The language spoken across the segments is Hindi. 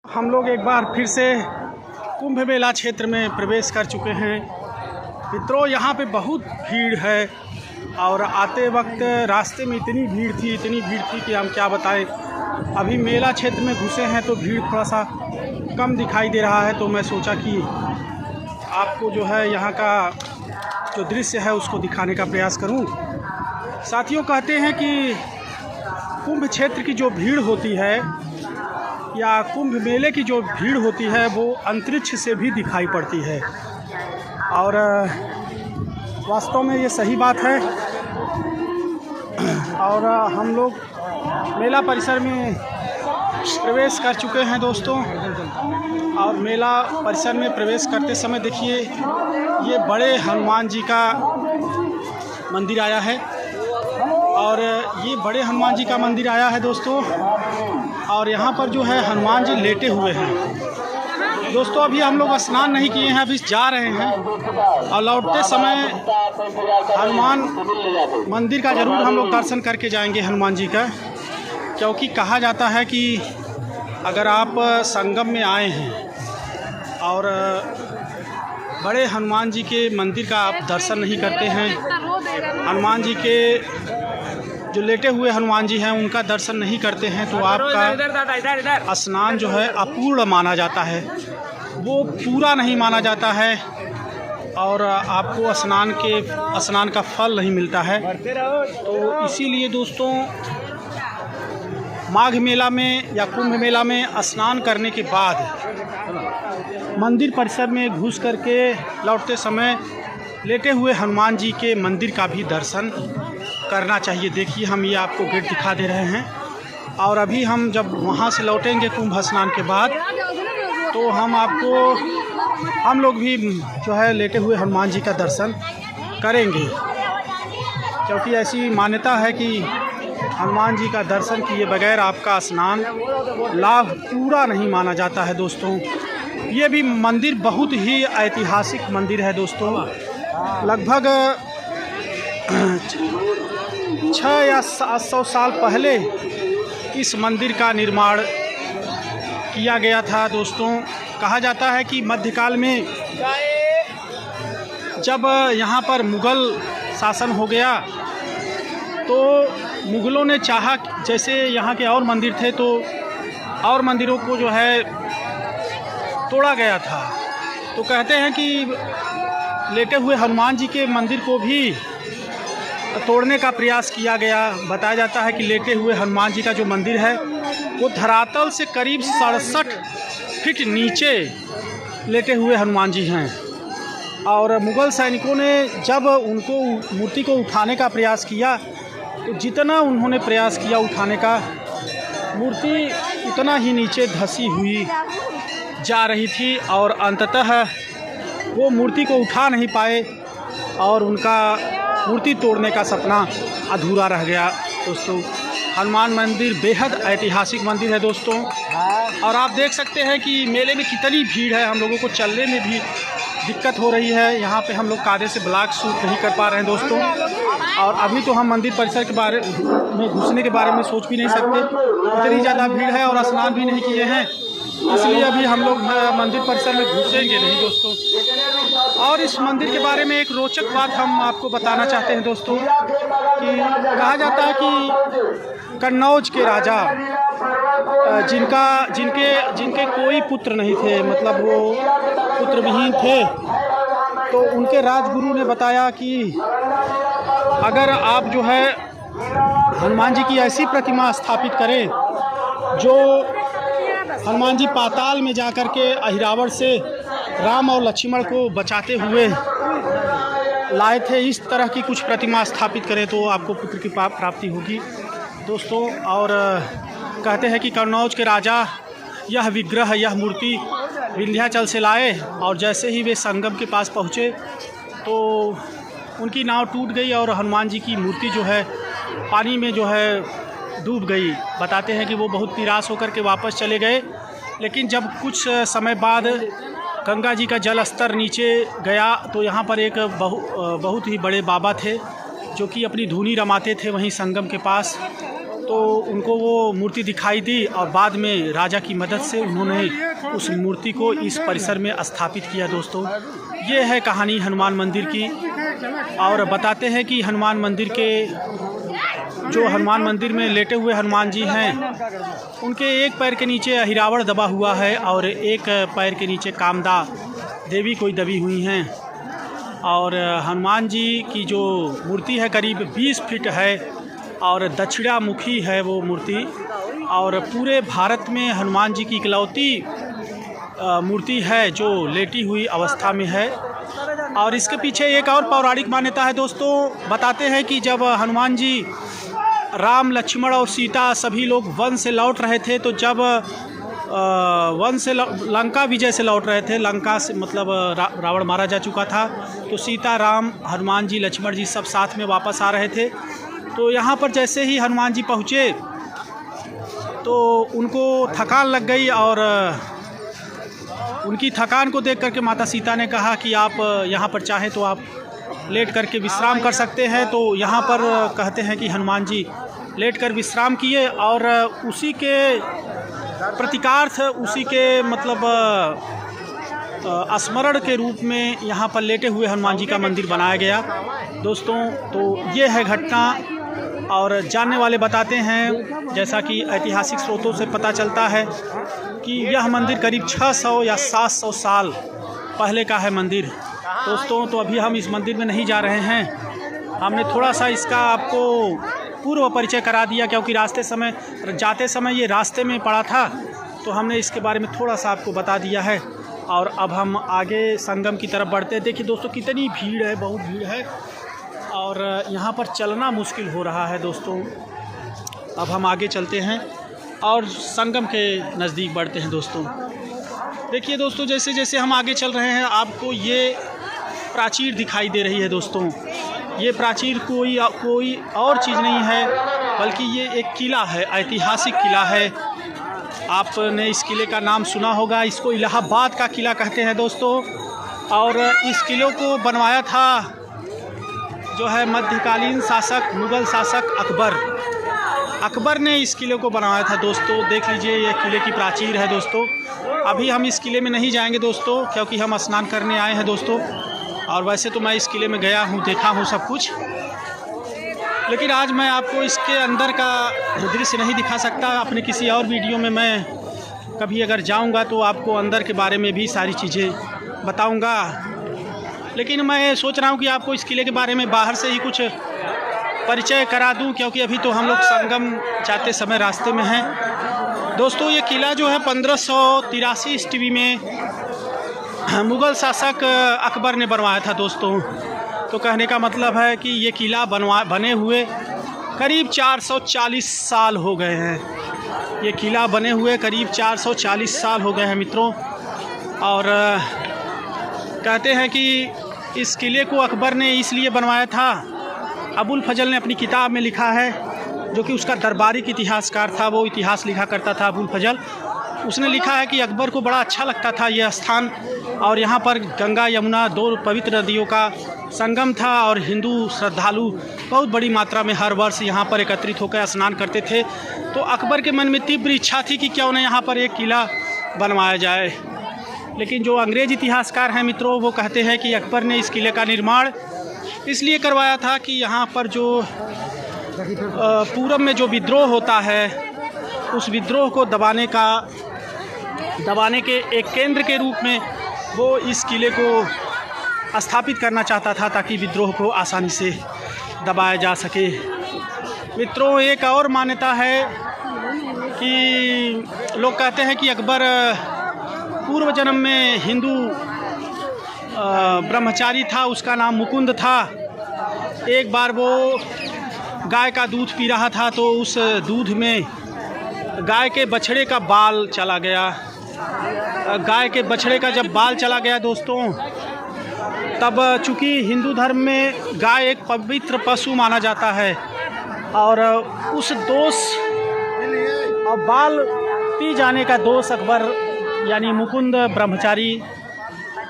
हम लोग एक बार फिर से कुंभ मेला क्षेत्र में प्रवेश कर चुके हैं। मित्रों, यहाँ पे बहुत भीड़ है और आते वक्त रास्ते में इतनी भीड़ थी कि हम क्या बताएं। अभी मेला क्षेत्र में घुसे हैं तो भीड़ थोड़ा सा कम दिखाई दे रहा है, तो मैं सोचा कि आपको जो है यहाँ का जो दृश्य है उसको दिखाने का प्रयास करूँ। साथियों, कहते हैं कि कुंभ क्षेत्र की जो भीड़ होती है या कुंभ मेले की जो भीड़ होती है वो अंतरिक्ष से भी दिखाई पड़ती है, और वास्तव में ये सही बात है। और हम लोग मेला परिसर में प्रवेश कर चुके हैं दोस्तों, और मेला परिसर में प्रवेश करते समय देखिए ये बड़े हनुमान जी का मंदिर आया है, और ये बड़े हनुमान जी का मंदिर आया है दोस्तों। और यहाँ पर जो है हनुमान जी लेटे हुए हैं दोस्तों। अभी हम लोग स्नान नहीं किए हैं, अभी जा रहे हैं, और लौटते समय हनुमान मंदिर का ज़रूर हम लोग दर्शन करके जाएंगे हनुमान जी का, क्योंकि कहा जाता है कि अगर आप संगम में आए हैं और बड़े हनुमान जी के मंदिर का आप दर्शन नहीं करते हैं, हनुमान जी के जो लेटे हुए हनुमान जी हैं उनका दर्शन नहीं करते हैं, तो आपका स्नान जो है अपूर्ण माना जाता है, वो पूरा नहीं माना जाता है, और आपको स्नान का फल नहीं मिलता है। तो इसीलिए दोस्तों माघ मेला में या कुंभ मेला में स्नान करने के बाद मंदिर परिसर में घुस करके लौटते समय लेटे हुए हनुमान जी के मंदिर का भी दर्शन करना चाहिए। देखिए, हम ये आपको गेट दिखा दे रहे हैं, और अभी हम जब वहाँ से लौटेंगे कुंभ स्नान के बाद तो हम लोग भी जो है लेटे हुए हनुमान जी का दर्शन करेंगे, क्योंकि ऐसी मान्यता है कि हनुमान जी का दर्शन किए बगैर आपका स्नान लाभ पूरा नहीं माना जाता है दोस्तों। ये भी मंदिर बहुत ही ऐतिहासिक मंदिर है दोस्तों। लगभग 600 या 700 साल पहले इस मंदिर का निर्माण किया गया था दोस्तों। कहा जाता है कि मध्यकाल में जब यहाँ पर मुग़ल शासन हो गया तो मुग़लों ने चाहा, जैसे यहाँ के और मंदिर थे तो और मंदिरों को जो है तोड़ा गया था, तो कहते हैं कि लेटे हुए हनुमान जी के मंदिर को भी तोड़ने का प्रयास किया गया। बताया जाता है कि लेटे हुए हनुमान जी का जो मंदिर है वो धरातल से करीब 67 फीट नीचे लेटे हुए हनुमान जी हैं, और मुग़ल सैनिकों ने जब उनको मूर्ति को उठाने का प्रयास किया तो जितना उन्होंने प्रयास किया उठाने का, मूर्ति उतना ही नीचे धंसी हुई जा रही थी, और अंततः वो मूर्ति को उठा नहीं पाए और उनका मूर्ति तोड़ने का सपना अधूरा रह गया दोस्तों। हनुमान मंदिर बेहद ऐतिहासिक मंदिर है दोस्तों, और आप देख सकते हैं कि मेले में कितनी भीड़ है। हम लोगों को चलने में भी दिक्कत हो रही है। यहाँ पे हम लोग कायदे से ब्लॉग शूट नहीं कर पा रहे हैं दोस्तों, और अभी तो हम मंदिर परिसर के बारे में घुसने के बारे में सोच भी नहीं सकते, इतनी ज़्यादा भीड़ है, और स्नान भी नहीं किए हैं, इसलिए अभी हम लोग मंदिर परिसर में घुसेंगे नहीं दोस्तों। और इस मंदिर के बारे में एक रोचक बात हम आपको बताना चाहते हैं दोस्तों, कि कहा जाता है कि कन्नौज के राजा जिनके कोई पुत्र नहीं थे, मतलब वो पुत्र विहीन थे, तो उनके राजगुरु ने बताया कि अगर आप जो है हनुमान जी की ऐसी प्रतिमा स्थापित करें जो हनुमान जी पाताल में जाकर के अहिरावण से राम और लक्ष्मण को बचाते हुए लाए थे, इस तरह की कुछ प्रतिमा स्थापित करें तो आपको पुत्र की प्राप्ति होगी दोस्तों। और कहते हैं कि कन्नौज के राजा यह विग्रह, यह मूर्ति विंध्याचल से लाए, और जैसे ही वे संगम के पास पहुँचे तो उनकी नाव टूट गई और हनुमान जी की मूर्ति जो है पानी में जो है डूब गई। बताते हैं कि वो बहुत निराश होकर के वापस चले गए, लेकिन जब कुछ समय बाद गंगा जी का जल स्तर नीचे गया तो यहाँ पर एक बहुत ही बड़े बाबा थे जो कि अपनी धूनी रमाते थे वहीं संगम के पास। तो उनको वो मूर्ति दिखाई दी और बाद में राजा की मदद से उन्होंने उस मूर्ति को इस परिसर में स्थापित किया। दोस्तों ये है कहानी हनुमान मंदिर की। और बताते हैं कि हनुमान मंदिर के जो हनुमान मंदिर में लेटे हुए हनुमान जी हैं, उनके एक पैर के नीचे अहिरावण दबा हुआ है और एक पैर के नीचे कामदा देवी कोई दबी हुई हैं। और हनुमान जी की जो मूर्ति है करीब 20 फीट है और दक्षिणामुखी है वो मूर्ति। और पूरे भारत में हनुमान जी की इकलौती मूर्ति है जो लेटी हुई अवस्था में है। और इसके पीछे एक और पौराणिक मान्यता है। दोस्तों बताते हैं कि जब हनुमान जी राम लक्ष्मण और सीता सभी लोग वन से लौट रहे थे, तो जब वन से लंका विजय से लौट रहे थे, लंका से मतलब रावण मारा जा चुका था, तो सीता राम हनुमान जी लक्ष्मण जी सब साथ में वापस आ रहे थे। तो यहाँ पर जैसे ही हनुमान जी पहुँचे तो उनको थकान लग गई और उनकी थकान को देख करके माता सीता ने कहा कि आप यहाँ पर चाहें तो आप लेट करके विश्राम कर सकते हैं। तो यहाँ पर कहते हैं कि हनुमान जी लेट कर विश्राम किए और उसी के प्रतीकार्थ, उसी के मतलब स्मरण के रूप में यहाँ पर लेटे हुए हनुमान जी का मंदिर बनाया गया। दोस्तों तो ये है घटना। और जानने वाले बताते हैं, जैसा कि ऐतिहासिक स्रोतों से पता चलता है कि यह मंदिर करीब 600 या 700 साल पहले का है मंदिर। दोस्तों तो अभी हम इस मंदिर में नहीं जा रहे हैं, हमने थोड़ा सा इसका आपको पूर्व परिचय करा दिया, क्योंकि जाते समय ये रास्ते में पड़ा था, तो हमने इसके बारे में थोड़ा सा आपको बता दिया है। और अब हम आगे संगम की तरफ बढ़ते हैं। देखिए दोस्तों कितनी भीड़ है, बहुत भीड़ है और यहाँ पर चलना मुश्किल हो रहा है। दोस्तों अब हम आगे चलते हैं और संगम के नज़दीक बढ़ते हैं। दोस्तों देखिए दोस्तों, जैसे जैसे हम आगे चल रहे हैं आपको ये प्राचीर दिखाई दे रही है। दोस्तों ये प्राचीर कोई और चीज़ नहीं है, बल्कि ये एक किला है, ऐतिहासिक किला है। आपने इस किले का नाम सुना होगा, इसको इलाहाबाद का किला कहते हैं। दोस्तों और इस किले को बनवाया था जो है मध्यकालीन शासक, मुग़ल शासक अकबर ने इस किले को बनवाया था। दोस्तों देख लीजिए ये किले की प्राचीर है। दोस्तों अभी हम इस किले में नहीं जाएंगे दोस्तों, क्योंकि हम स्नान करने आए हैं दोस्तों। और वैसे तो मैं इस किले में गया हूँ, देखा हूँ सब कुछ, लेकिन आज मैं आपको इसके अंदर का दृश्य नहीं दिखा सकता। अपने किसी और वीडियो में मैं कभी अगर जाऊँगा तो आपको अंदर के बारे में भी सारी चीज़ें बताऊँगा। लेकिन मैं सोच रहा हूँ कि आपको इस किले के बारे में बाहर से ही कुछ परिचय करा दूं, क्योंकि अभी तो हम लोग संगम जाते समय रास्ते में हैं। दोस्तों ये किला जो है 1583 ईस्वी में मुग़ल शासक अकबर ने बनवाया था। दोस्तों तो कहने का मतलब है कि ये किला बने हुए करीब 440 साल हो गए हैं। ये किला बने हुए करीब 440 साल हो गए हैं मित्रों। और कहते हैं कि इस किले को अकबर ने इसलिए बनवाया था, अबुल फजल ने अपनी किताब में लिखा है, जो कि उसका दरबारी इतिहासकार था, वो इतिहास लिखा करता था अबुल फजल। उसने लिखा है कि अकबर को बड़ा अच्छा लगता था यह स्थान, और यहाँ पर गंगा यमुना 2 पवित्र नदियों का संगम था और हिंदू श्रद्धालु बहुत बड़ी मात्रा में हर वर्ष यहाँ पर एकत्रित होकर स्नान करते थे। तो अकबर के मन में तीव्र इच्छा थी कि क्यों न यहाँ पर एक किला बनवाया जाए। लेकिन जो अंग्रेज़ इतिहासकार हैं मित्रों, वो कहते हैं कि अकबर ने इस किले का निर्माण इसलिए करवाया था कि यहाँ पर जो पूरब में जो विद्रोह होता है, उस विद्रोह को दबाने के एक केंद्र के रूप में वो इस किले को स्थापित करना चाहता था, ताकि विद्रोह को आसानी से दबाया जा सके। मित्रों एक और मान्यता है कि लोग कहते हैं कि अकबर पूर्व जन्म में हिंदू ब्रह्मचारी था, उसका नाम मुकुंद था। एक बार वो गाय का दूध पी रहा था, तो उस दूध में गाय के बछड़े का बाल चला गया। गाय के बछड़े का जब बाल चला गया दोस्तों, तब चूँकि हिंदू धर्म में गाय एक पवित्र पशु माना जाता है, और उस दोष और बाल पी जाने का दोष अकबर यानी मुकुंद ब्रह्मचारी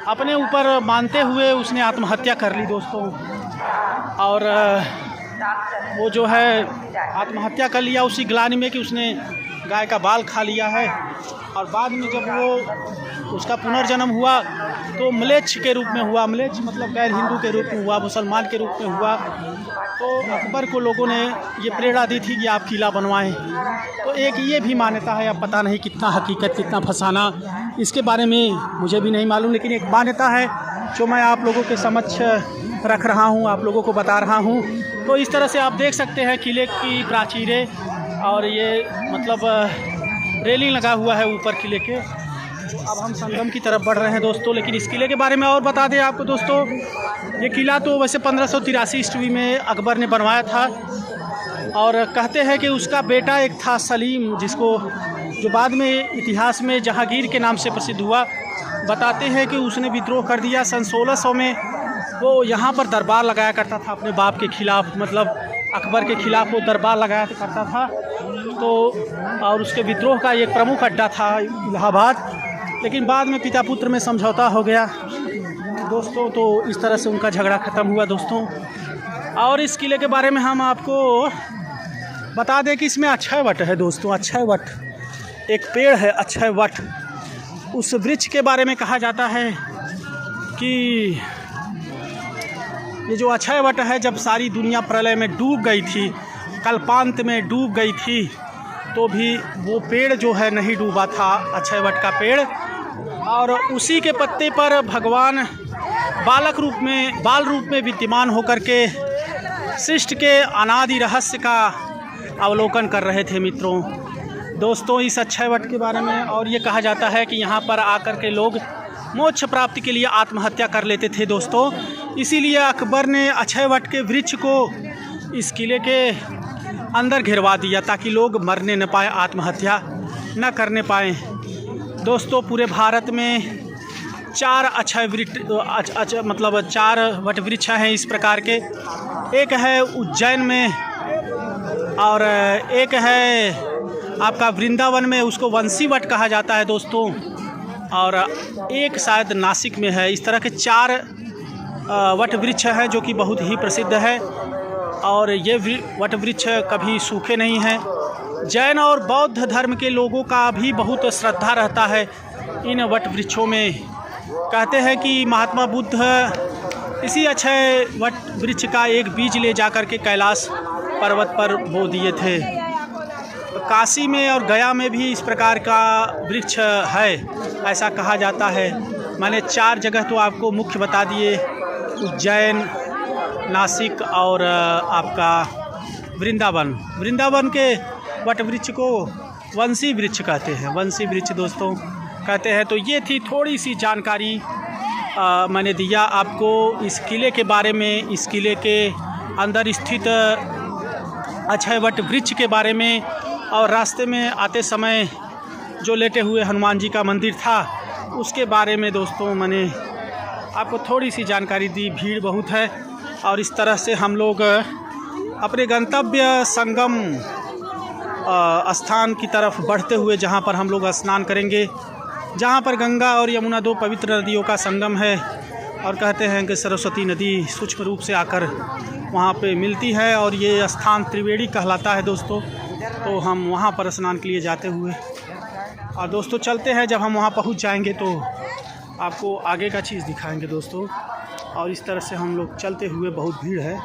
अपने ऊपर मानते हुए उसने आत्महत्या कर ली दोस्तों। और वो जो है आत्महत्या कर लिया उसी ग्लानि में कि उसने गाय का बाल खा लिया है। और बाद में जब वो उसका पुनर्जन्म हुआ तो म्लेच्छ के रूप में हुआ। म्लेच्छ मतलब गैर हिंदू के रूप में हुआ, मुसलमान के रूप में हुआ। तो अकबर को लोगों ने ये प्रेरणा दी थी कि आप किला बनवाएं। तो एक ये भी मान्यता है, अब पता नहीं कितना हकीकत कितना फसाना इसके बारे में मुझे भी नहीं मालूम, लेकिन एक मान्यता है जो मैं आप लोगों के समक्ष रख रहा हूँ, आप लोगों को बता रहा हूँ। तो इस तरह से आप देख सकते हैं किले की प्राचीरें और ये मतलब रेलिंग लगा हुआ है ऊपर किले के। अब हम संगम की तरफ बढ़ रहे हैं दोस्तों। लेकिन इस किले के बारे में और बता दें आपको दोस्तों, ये किला तो वैसे 1583 ईस्वी में अकबर ने बनवाया था। और कहते हैं कि उसका बेटा एक था सलीम, जिसको जो बाद में इतिहास में जहांगीर के नाम से प्रसिद्ध हुआ। बताते हैं कि उसने विद्रोह कर दिया। सन 1600 में वो यहाँ पर दरबार लगाया करता था अपने बाप के खिलाफ, मतलब अकबर के खिलाफ वो दरबार लगाया करता था। तो और उसके विद्रोह का एक प्रमुख अड्डा था इलाहाबाद। लेकिन बाद में पिता पुत्र में समझौता हो गया दोस्तों, तो इस तरह से उनका झगड़ा ख़त्म हुआ दोस्तों। और इस किले के बारे में हम आपको बता दें कि इसमें अक्षय वट है दोस्तों। अक्षय वट एक पेड़ है, अक्षय वट। उस वृक्ष के बारे में कहा जाता है कि ये जो अक्षय वट है, जब सारी दुनिया प्रलय में डूब गई थी, कल्पांत में डूब गई थी, तो भी वो पेड़ जो है नहीं डूबा था, अक्षय वट का पेड़। और उसी के पत्ते पर भगवान बाल रूप में विद्यमान होकर के सृष्टि के अनादि रहस्य का अवलोकन कर रहे थे मित्रों दोस्तों इस अक्षय वट के बारे में। और ये कहा जाता है कि यहाँ पर आकर के लोग मोक्ष प्राप्ति के लिए आत्महत्या कर लेते थे दोस्तों। इसीलिए अकबर ने अक्षय वट के वृक्ष को इस किले के अंदर घिरवा दिया ताकि लोग मरने न पाए, आत्महत्या न करने पाएँ दोस्तों। पूरे भारत में 4 अक्षय वृक्ष मतलब 4 वट वृक्ष हैं इस प्रकार के। एक है उज्जैन में और एक है आपका वृंदावन में, उसको वंशी वट कहा जाता है दोस्तों। और एक शायद नासिक में है। इस तरह के 4 वट वृक्ष हैं जो कि बहुत ही प्रसिद्ध है। और ये वट वृक्ष कभी सूखे नहीं हैं। जैन और बौद्ध धर्म के लोगों का भी बहुत श्रद्धा रहता है इन वट वृक्षों में। कहते हैं कि महात्मा बुद्ध इसी अक्षय वट वृक्ष का एक बीज ले जाकर के कैलाश पर्वत पर बो दिए थे। काशी में और गया में भी इस प्रकार का वृक्ष है, ऐसा कहा जाता है। मैंने 4 जगह तो आपको मुख्य बता दिए, उज्जैन, नासिक और आपका वृंदावन के वट वृक्ष को वंशी वृक्ष कहते हैं, वंशी वृक्ष दोस्तों कहते हैं। तो ये थी थोड़ी सी जानकारी मैंने दिया आपको इस किले के बारे में, इस किले के अंदर स्थित अक्षय वट वृक्ष के बारे में। और रास्ते में आते समय जो लेटे हुए हनुमान जी का मंदिर था उसके बारे में दोस्तों मैंने आपको थोड़ी सी जानकारी दी। भीड़ बहुत है और इस तरह से हम लोग अपने गंतव्य संगम स्थान की तरफ बढ़ते हुए, जहाँ पर हम लोग स्नान करेंगे, जहाँ पर गंगा और यमुना 2 पवित्र नदियों का संगम है। और कहते हैं कि सरस्वती नदी सूक्ष्म रूप से आकर वहाँ पे मिलती है और ये स्थान त्रिवेणी कहलाता है दोस्तों। तो हम वहाँ पर स्नान के लिए जाते हुए और दोस्तों चलते हैं। जब हम वहाँ पहुँच जाएंगे तो आपको आगे का चीज़ दिखाएंगे दोस्तों। और इस तरह से हम लोग चलते हुए, बहुत भीड़ है।